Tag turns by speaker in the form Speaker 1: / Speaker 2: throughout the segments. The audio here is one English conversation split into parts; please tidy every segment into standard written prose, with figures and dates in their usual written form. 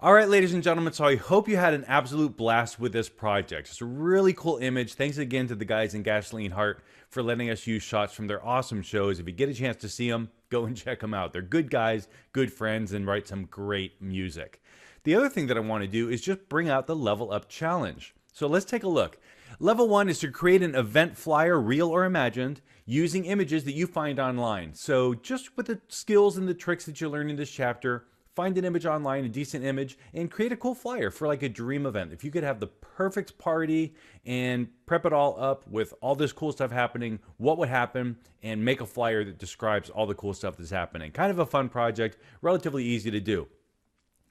Speaker 1: All right, ladies and gentlemen, so I hope you had an absolute blast with this project. It's a really cool image. Thanks again to the guys in Gasoline Heart for letting us use shots from their awesome shows. If you get a chance to see them, go and check them out. They're good guys, good friends, and write some great music. The other thing that I want to do is just bring out the Level Up Challenge. So let's take a look. Level 1 is to create an event flyer, real or imagined, using images that you find online. So just with the skills and the tricks that you learn in this chapter, find an image online, a decent image, and create a cool flyer for like a dream event. If you could have the perfect party and prep it all up with all this cool stuff happening, what would happen? And make a flyer that describes all the cool stuff that's happening. Kind of a fun project, relatively easy to do.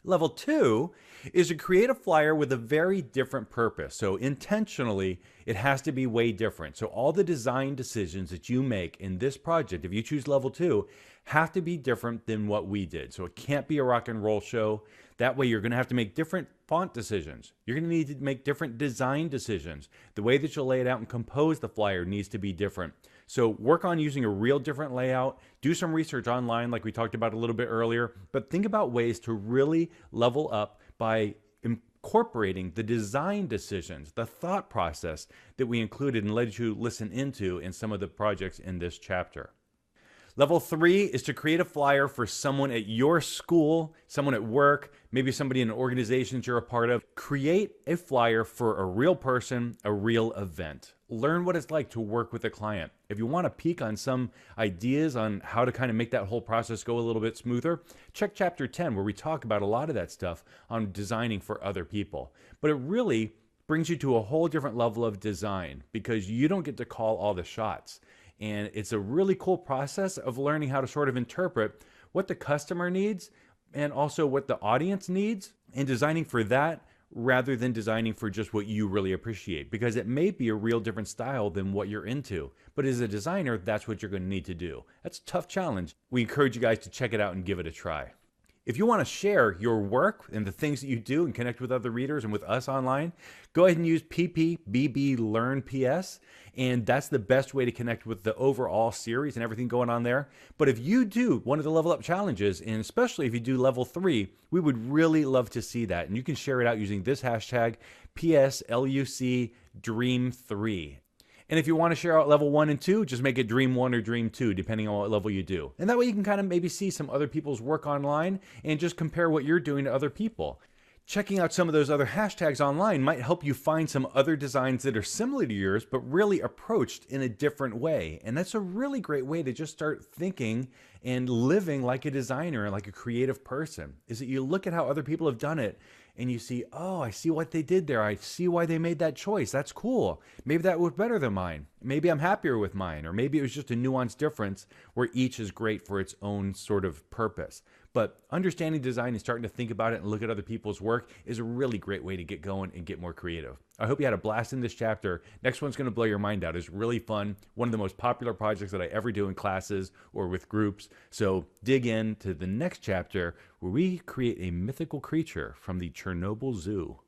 Speaker 1: Level 2 is to create a flyer with a very different purpose. So intentionally, it has to be way different. So all the design decisions that you make in this project, if you choose level 2, have to be different than what we did. So it can't be a rock and roll show. That way you're going to have to make different font decisions. You're going to need to make different design decisions. The way that you'll lay it out and compose the flyer needs to be different. So work on using a real different layout. Do some research online like we talked about a little bit earlier, but think about ways to really level up by incorporating the design decisions, the thought process that we included and let you listen into in some of the projects in this chapter. Level 3 is to create a flyer for someone at your school, someone at work, maybe somebody in an organization that you're a part of. Create a flyer for a real person, a real event. Learn what it's like to work with a client. If you want to peek on some ideas on how to kind of make that whole process go a little bit smoother, check chapter 10 where we talk about a lot of that stuff on designing for other people. But it really brings you to a whole different level of design because you don't get to call all the shots. And it's a really cool process of learning how to sort of interpret what the customer needs and also what the audience needs and designing for that rather than designing for just what you really appreciate, because it may be a real different style than what you're into. But as a designer, that's what you're going to need to do. That's a tough challenge. We encourage you guys to check it out and give it a try. If you want to share your work and the things that you do and connect with other readers and with us online, go ahead and use PPBB Learn PS, and that's the best way to connect with the overall series and everything going on there. But if you do one of the level up challenges, and especially if you do level 3, we would really love to see that. And you can share it out using this hashtag PSLUCDream3. And if you want to share out level 1 and 2, just make it Dream 1 or Dream 2, depending on what level you do. And that way you can kind of maybe see some other people's work online and just compare what you're doing to other people. Checking out some of those other hashtags online might help you find some other designs that are similar to yours, but really approached in a different way. And that's a really great way to just start thinking and living like a designer and like a creative person, is that you look at how other people have done it and you see, oh, I see what they did there. I see why they made that choice. That's cool. Maybe that was better than mine. Maybe I'm happier with mine. Or maybe it was just a nuanced difference where each is great for its own sort of purpose. But understanding design and starting to think about it and look at other people's work is a really great way to get going and get more creative. I hope you had a blast in this chapter. Next one's going to blow your mind out. It's really fun. One of the most popular projects that I ever do in classes or with groups. So dig in to the next chapter where we create a mythical creature from the Chernobyl Zoo.